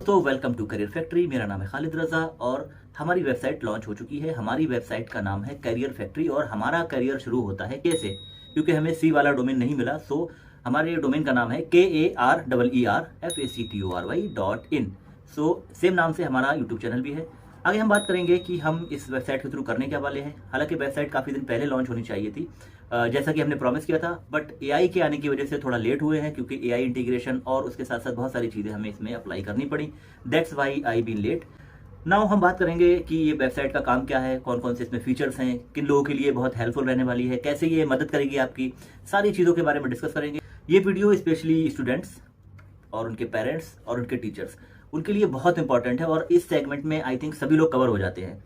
तो welcome to career factory. मेरा नाम है खालिद रजा और हमारी वेबसाइट लॉन्च हो चुकी है। हमारी वेबसाइट का नाम है करियर फैक्ट्री और हमारा करियर शुरू होता है कैसे, क्योंकि हमें सी वाला डोमेन नहीं मिला। सो हमारे डोमेन का नाम है KARERFACTORY.in। सो सेम नाम से हमारा यूट्यूब चैनल भी है। आगे हम बात करेंगे कि हम इस वेबसाइट के थ्रू करने क्या वाले हैं। हालांकि वेबसाइट काफ़ी दिन पहले लॉन्च होनी चाहिए थी, जैसा कि हमने प्रॉमिस किया था, बट एआई के आने की वजह से थोड़ा लेट हुए हैं, क्योंकि एआई इंटीग्रेशन और उसके साथ साथ बहुत सारी चीज़ें हमें इसमें अप्लाई करनी पड़ी। That's why I been late. Now हम बात करेंगे कि ये वेबसाइट का काम क्या है, कौन कौन से इसमें फीचर्स हैं, किन लोगों के लिए बहुत हेल्पफुल रहने वाली है, कैसे ये मदद करेगी आपकी, सारी चीज़ों के बारे में डिस्कस करेंगे। ये वीडियो स्पेशली स्टूडेंट्स और उनके पेरेंट्स और उनके टीचर्स, उनके लिए बहुत इंपॉर्टेंट है और इस सेगमेंट में आई थिंक सभी लोग कवर हो जाते हैं।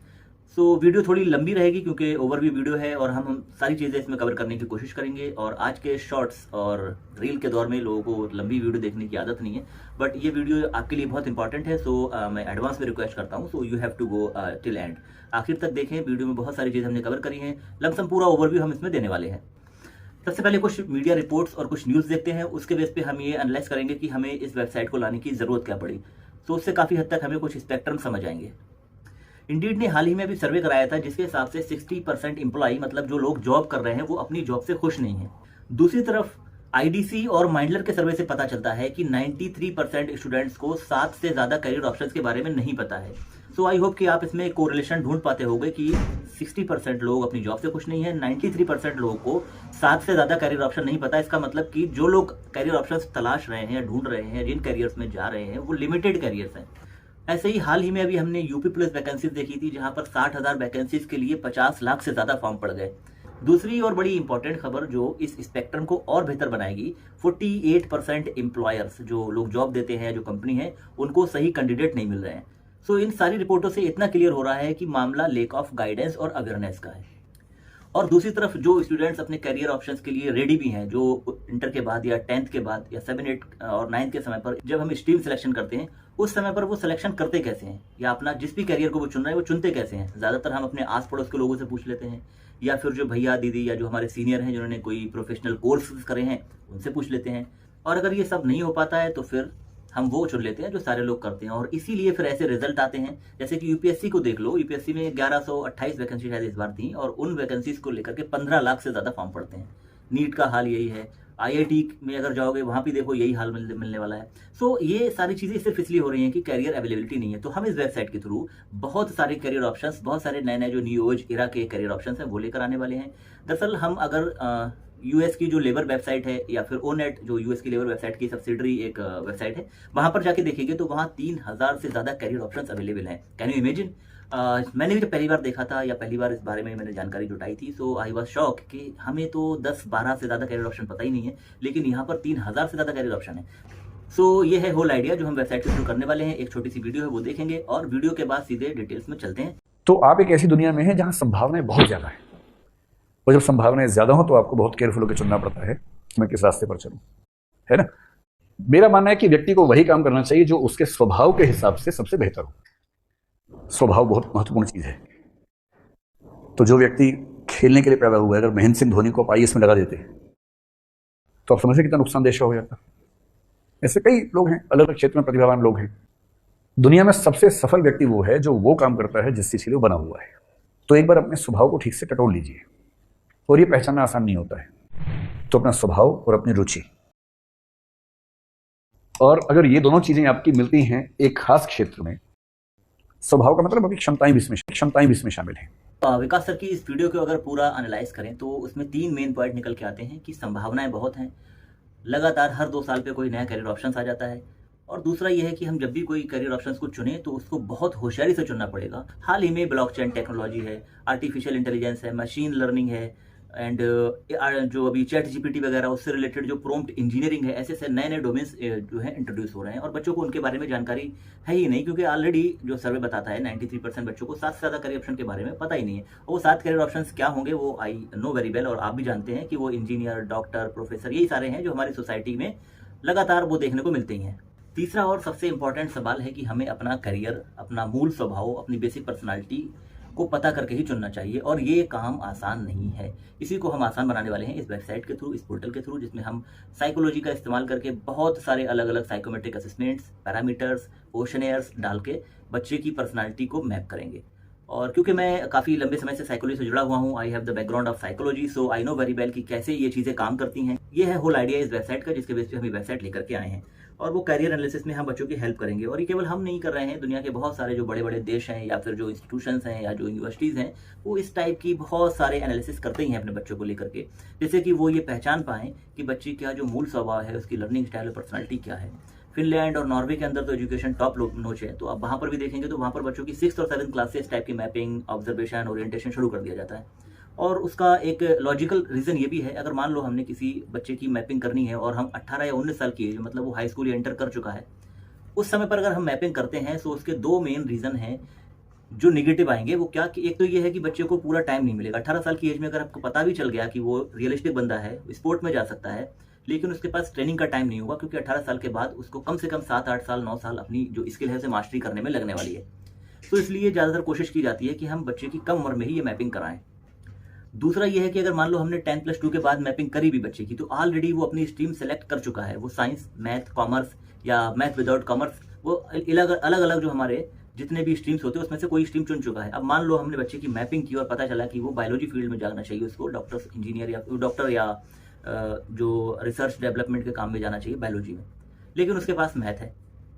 सो वीडियो थोड़ी लंबी रहेगी क्योंकि ओवरव्यू वीडियो है और हम सारी चीज़ें इसमें कवर करने की कोशिश करेंगे। और आज के शॉर्ट्स और रील के दौर में लोगों को लंबी वीडियो देखने की आदत नहीं है, बट ये वीडियो आपके लिए बहुत इंपॉर्टेंट है। सो मैं एडवांस में रिक्वेस्ट करता हूँ, so you have to go till end, आखिर तक देखें। वीडियो में बहुत सारी चीज़ें हमने कवर करी हैं, लमसम पूरा ओवरव्यू हम इसमें देने वाले हैं। सबसे पहले कुछ मीडिया रिपोर्ट्स और कुछ न्यूज़ देखते हैं, उसके बेस पे हम ये एनालाइज करेंगे कि हमें इस वेबसाइट को लाने की ज़रूरत क्या पड़ी। तो उससे काफ़ी हद तक हमें कुछ स्पेक्ट्रम समझ आएंगे। इंडीड ने हाल ही में अभी सर्वे कराया था, जिसके हिसाब से 60% एम्प्लॉई, मतलब जो लोग जॉब कर रहे हैं, वो अपनी जॉब से खुश नहीं है। दूसरी तरफ आईडीसी और माइंडलर के सर्वे से पता चलता है कि 93% स्टूडेंट्स को 7 से ज़्यादा करियर ऑप्शंस के बारे में नहीं पता है। सो आई होप कि आप इसमें कोरिलेशन ढूंढ पाते होंगे कि 60% लोग अपनी जॉब से खुश नहीं है, 93% लोगों को 7 से ज़्यादा करियर ऑप्शन नहीं पता। इसका मतलब कि जो लोग करियर ऑप्शंस तलाश रहे हैं या ढूंढ रहे हैं, जिन करियर्स में जा रहे हैं, वो लिमिटेड करियर्स हैं। ऐसे ही हाल ही में अभी हमने यूपी पुलिस वैकेंसीज देखी थी, जहां पर 60,000 वैकेंसीज के लिए 50 लाख से ज़्यादा फॉर्म पड़ गए। दूसरी और बड़ी इंपॉर्टेंट खबर जो इस स्पेक्ट्रम को और बेहतर बनाएगी, 48% एम्प्लॉयर्स, जो लोग जॉब देते हैं, जो कंपनी है, उनको सही कैंडिडेट नहीं मिल रहे हैं। सो इन सारी रिपोर्टों से इतना क्लियर हो रहा है कि मामला लेक ऑफ गाइडेंस और अवेयरनेस का है। और दूसरी तरफ जो स्टूडेंट्स अपने करियर ऑप्शंस के लिए रेडी भी हैं, जो इंटर के बाद या 10th के बाद या 7, 8 और 9th के समय पर जब हम स्ट्रीम सिलेक्शन करते हैं, उस समय पर वो सिलेक्शन करते कैसे हैं, या अपना जिस भी करियर को वो चुन रहे हैं वो चुनते कैसे हैं। ज़्यादातर हम अपने आस पड़ोस के लोगों से पूछ लेते हैं, या फिर जो भैया दीदी या जो हमारे सीनियर हैं जिन्होंने कोई प्रोफेशनल कोर्स करे हैं, उनसे पूछ लेते हैं। और अगर ये सब नहीं हो पाता है तो फिर हम वो चुन लेते हैं जो सारे लोग करते हैं, और इसीलिए फिर ऐसे रिजल्ट आते हैं। जैसे कि यूपीएससी को देख लो, यूपीएससी में 1128 वैकेंसी शायद इस बार थी, और उन वैकेंसीज को लेकर के 15 लाख से ज़्यादा फॉर्म पड़ते हैं। नीट का हाल यही है, आईआईटी में अगर जाओगे वहाँ भी देखो यही हाल मिलने वाला है। सो ये सारी चीज़ें सिर्फ इसलिए हो रही हैं कि कैरियर अवेलेबिलिटी नहीं है। तो हम इस वेबसाइट के थ्रू बहुत सारे करियर ऑप्शंस, बहुत सारे नए नए जो न्यू एज इरा के करियर ऑप्शंस हैं, वो लेकर आने वाले हैं। दरअसल हम अगर यूएस की जो लेबर वेबसाइट है, या फिर ओनेट जो यूएस की लेबर वेबसाइट की सब्सिडरी एक वेबसाइट है, वहाँ पर जाके देखेंगे तो वहाँ 3000 से ज़्यादा करियर ऑप्शंस अवेलेबल हैं। Can you imagine? मैंने भी जब पहली बार देखा था, या पहली बार इस बारे में मैंने जानकारी जुटाई थी, सो आई वॉज शॉक कि हमें तो 10-12 से ज़्यादा करियर ऑप्शन पता ही नहीं है, लेकिन यहाँ पर 3000 से ज़्यादा करियर ऑप्शन है। सो ये है होल आइडिया जो हम वेबसाइट से शुरू करने वाले हैं। एक छोटी सी वीडियो है, वो देखेंगे, और वीडियो के बाद सीधे डिटेल्स में चलते हैं। तो आप एक ऐसी दुनिया में हैं जहां संभावनाएं बहुत ज्यादा है, और जब संभावनाएं ज्यादा हो तो आपको बहुत केयरफुल होकर चुनना पड़ता है कि मैं किस रास्ते पर चलूं, है ना। मेरा मानना है कि व्यक्ति को वही काम करना चाहिए जो उसके स्वभाव के हिसाब से सबसे बेहतर हो। स्वभाव बहुत महत्वपूर्ण चीज है। तो जो व्यक्ति खेलने के लिए पैदा हुआ है, अगर महेंद्र सिंह धोनी को आप आईएएस में लगा देते तो आप समझते कितना नुकसानदेह हो जाता। ऐसे कई लोग हैं, अलग अलग क्षेत्र में प्रतिभावान लोग हैं। दुनिया में सबसे सफल व्यक्ति वो है जो वो काम करता है जिस चीज के लिए वो बना हुआ है। तो एक बार अपने स्वभाव को ठीक से टटोल लीजिए, और ये पहचानना आसान नहीं होता है। तो अपना स्वभाव और अपनी रुचि, और अगर ये दोनों चीजें आपकी मिलती हैं एक खास क्षेत्र में, स्वभाव का मतलब आपकी क्षमताएं भी इसमें शामिल हैं। विकास सर की इस वीडियो को अगर पूरा एनालाइज करें तो उसमें 3 मेन पॉइंट निकल के आते हैं कि संभावनाएं बहुत हैं, लगातार हर 2 साल पे कोई नया करियर ऑप्शन आ जाता है, और दूसरा ये है कि हम जब भी कोई करियर ऑप्शंस को चुने तो उसको बहुत होशियारी से चुनना पड़ेगा। हाल ही में ब्लॉकचेन टेक्नोलॉजी है, आर्टिफिशियल इंटेलिजेंस है, मशीन लर्निंग है, एंड जो अभी चैट जीपीटी वगैरह उससे रिलेटेड जो प्रॉम्प्ट इंजीनियरिंग है, ऐसे ऐसे नए नए डोमेन्स जो है इंट्रोड्यूस हो रहे हैं, और बच्चों को उनके बारे में जानकारी है ही नहीं, क्योंकि ऑलरेडी जो सर्वे बताता है 93% बच्चों को 7 से ज़्यादा करियर ऑप्शन के बारे में पता ही नहीं है। और वो 7 करियर ऑप्शन क्या होंगे वो आई नो वेरी वेल, और आप भी जानते हैं कि वो इंजीनियर, डॉक्टर, प्रोफेसर, यही सारे हैं जो हमारी सोसाइटी में लगातार वो देखने को मिलते ही हैं। तीसरा और सबसे इंपॉर्टेंट सवाल है कि हमें अपना करियर, अपना मूल स्वभाव, अपनी बेसिक पर्सनालिटी को पता करके ही चुनना चाहिए, और ये काम आसान नहीं है। इसी को हम आसान बनाने वाले हैं इस वेबसाइट के थ्रू, इस पोर्टल के थ्रू, जिसमें हम साइकोलॉजी का इस्तेमाल करके बहुत सारे अलग अलग साइकोमेट्रिक असेसमेंट्स, पैरामीटर्स, क्वेश्चनेयर्स डाल के बच्चे की पर्सनालिटी को मैप करेंगे। और क्योंकि मैं काफ़ी लंबे समय से साइकोलॉजी से जुड़ा हुआ हूँ, I have the background of psychology, so I know very well कि कैसे ये चीज़ें काम करती हैं। ये है होल आइडिया इस वेबसाइट का, जिसके बेस पे हम ये वेबसाइट लेकर के आए हैं। और वो कैरियर एनालिसिस में हम बच्चों की हेल्प करेंगे। और ये केवल हम नहीं कर रहे हैं, दुनिया के बहुत सारे जो बड़े बड़े देश हैं या फिर जो इंस्टीट्यूशंस हैं या जो यूनिवर्सिटीज़ हैं, वो इस टाइप की बहुत सारे एनालिसिस करते ही हैं अपने बच्चों को लेकर के, जैसे कि वो ये पहचान पाएँ कि बच्चे का जो मूल स्वभाव है, उसकी लर्निंग स्टाइल और पर्सनैलिटी क्या है। फिनलैंड और नॉर्वे के अंदर तो एजुकेशन टॉप नोच है, तो अब वहाँ पर भी देखेंगे तो वहाँ पर बच्चों की 6th और 7th क्लास से इस टाइप की मैपिंग, ऑब्जर्वेशन, ओरिएंटेशन शुरू कर दिया जाता है। और उसका एक लॉजिकल रीज़न ये भी है, अगर मान लो हमने किसी बच्चे की मैपिंग करनी है और हम 18 या 19 साल की एज, मतलब वो हाई स्कूल या इंटर कर चुका है, उस समय पर अगर हम मैपिंग करते हैं तो उसके 2 मेन रीज़न हैं जो नेगेटिव आएंगे। वो क्या कि एक तो ये है कि बच्चे को पूरा टाइम नहीं मिलेगा। 18 साल की एज में अगर आपको पता भी चल गया कि वो रियलिस्टिक बंदा है, स्पोर्ट में जा सकता है, लेकिन उसके पास ट्रेनिंग का टाइम नहीं होगा, क्योंकि 18 साल के बाद उसको कम से कम 7-8 साल 9 साल अपनी जो स्किल है उसे मास्टरी करने में लगने वाली है। तो इसलिए ज़्यादातर कोशिश की जाती है कि हम बच्चे की कम उम्र में ही ये मैपिंग कराएं। दूसरा ये है कि अगर मान लो हमने 10+2 के बाद मैपिंग करी भी बच्चे की, तो ऑलरेडी वो अपनी स्ट्रीम सेलेक्ट कर चुका है। वो साइंस, मैथ, कॉमर्स या मैथ विदाउट कॉमर्स, वो अलग अलग जो हमारे जितने भी स्ट्रीम्स होते हैं उसमें से कोई स्ट्रीम चुन चुका है। अब मान लो हमने बच्चे की मैपिंग की और पता चला कि वो बायोलॉजी फील्ड में जाना चाहिए, उसको डॉक्टर, इंजीनियर या डॉक्टर या जो रिसर्च डेवलपमेंट के काम में जाना चाहिए बायोलॉजी में, लेकिन उसके पास मैथ है,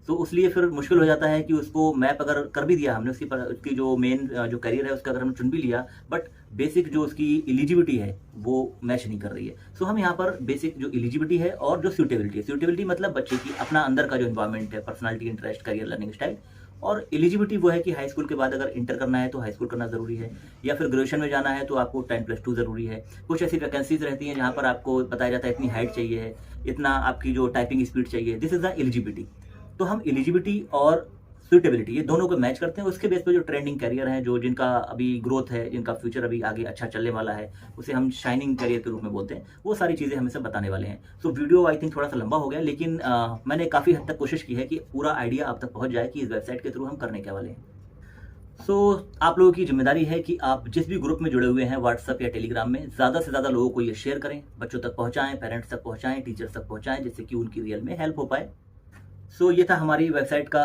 तो इसलिए फिर मुश्किल हो जाता है कि उसको मैप अगर कर भी दिया हमने, उसकी जो मेन जो करियर है उसका अगर हमने चुन भी लिया, बट बेसिक जो उसकी एलिजिबिलिटी है वो मैच नहीं कर रही है। सो हम यहाँ पर बेसिक जो एलिजिबिलिटी है और जो सूटेबिलिटी है, सूटेबिलिटी मतलब बच्चे की अपना अंदर का जो इन्वायरमेंट है, personality, interest, career, learning style, और एलिजिबिलिटी वो है कि हाई स्कूल के बाद अगर इंटर करना है तो हाई स्कूल करना ज़रूरी है, या फिर ग्रेजुएशन में जाना है तो आपको 10+2 ज़रूरी है। कुछ ऐसी वैकेंसीज रहती हैं जहाँ पर आपको बताया जाता है इतनी हाइट चाहिए, इतना आपकी जो टाइपिंग स्पीड चाहिए, दिस इज़ द एलिजिबिलिटी। तो हम एलिजिबिलिटी और सूटेबिलिटी ये दोनों को मैच करते हैं। उसके बेस पे जो ट्रेंडिंग करियर है, जो जिनका अभी ग्रोथ है, जिनका फ्यूचर अभी आगे अच्छा चलने वाला है, उसे हम शाइनिंग करियर के रूप में बोलते हैं, वो सारी चीज़ें हमें सब बताने वाले हैं। सो वीडियो आई थिंक थोड़ा सा लंबा हो गया, लेकिन मैंने काफ़ी हद तक कोशिश की है कि पूरा आइडिया आप तक पहुँच जाए कि इस वेबसाइट के थ्रू हम करने क्या वाले हैं। आप लोगों की जिम्मेदारी है कि आप जिस भी ग्रुप में जुड़े हुए हैं, व्हाट्सएप या टेलीग्राम में, ज़्यादा से ज़्यादा लोगों को ये शेयर करें, बच्चों तक पहुँचाएँ, पेरेंट्स तक पहुँचाएँ, टीचर्स तक पहुँचाएँ, जिससे कि उनकी रियल में हेल्प हो पाए। ये था हमारी वेबसाइट का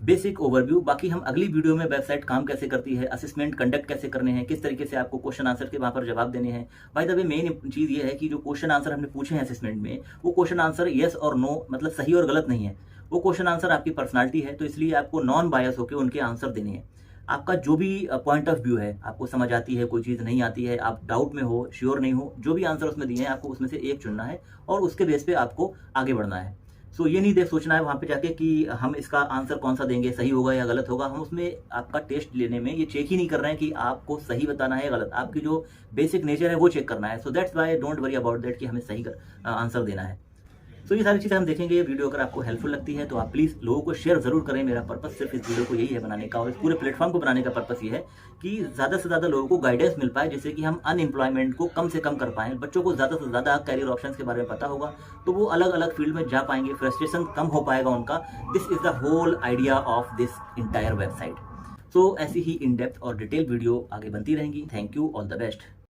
बेसिक ओवरव्यू। बाकी हम अगली वीडियो में वेबसाइट काम कैसे करती है, असेसमेंट कंडक्ट कैसे करने हैं, किस तरीके से आपको क्वेश्चन आंसर के वहाँ पर जवाब देने हैं। बाय द वे मेन चीज़ ये है कि जो क्वेश्चन आंसर हमने पूछे हैं असेसमेंट में, वो क्वेश्चन आंसर येस और नो, मतलब सही और गलत नहीं है। वो क्वेश्चन आंसर आपकी पर्सनालिटी है, तो इसलिए आपको नॉन बायस होकर उनके आंसर देने हैं। आपका जो भी पॉइंट ऑफ व्यू है, आपको समझ आती है, कोई चीज़ नहीं आती है, आप डाउट में हो, श्योर नहीं हो, जो भी आंसर उसमें दिए हैं आपको उसमें से एक चुनना है और उसके बेस पे आपको आगे बढ़ना है। ये नहीं सोचना है वहाँ पे जाके कि हम इसका आंसर कौन सा देंगे, सही होगा या गलत होगा। हम उसमें आपका टेस्ट लेने में ये चेक ही नहीं कर रहे हैं कि आपको सही बताना है या गलत, आपकी जो बेसिक नेचर है वो चेक करना है। That's why don't worry about that कि हमें सही आंसर देना है। ये सारी चीज़ें हम देखेंगे। ये वीडियो अगर आपको हेल्पफुल लगती है तो आप प्लीज़ लोगों को शेयर ज़रूर करें। मेरा पर्पस सिर्फ इस वीडियो को यही है बनाने का, और इस पूरे प्लेटफॉर्म को बनाने का पर्पस ये है कि ज़्यादा से ज़्यादा लोगों को गाइडेंस मिल पाए, जिससे कि हम अनएम्प्लॉयमेंट को कम से कम कर पाएँ। बच्चों को ज़्यादा से ज़्यादा कैरियर ऑप्शंस के बारे में पता होगा तो वो अलग अलग फील्ड में जा पाएंगे, फ्रस्ट्रेशन कम हो पाएगा उनका। This is the whole idea of this entire website. ऐसी ही इन डेप्थ और डिटेल वीडियो आगे बनती रहेंगी। Thank you, all the best.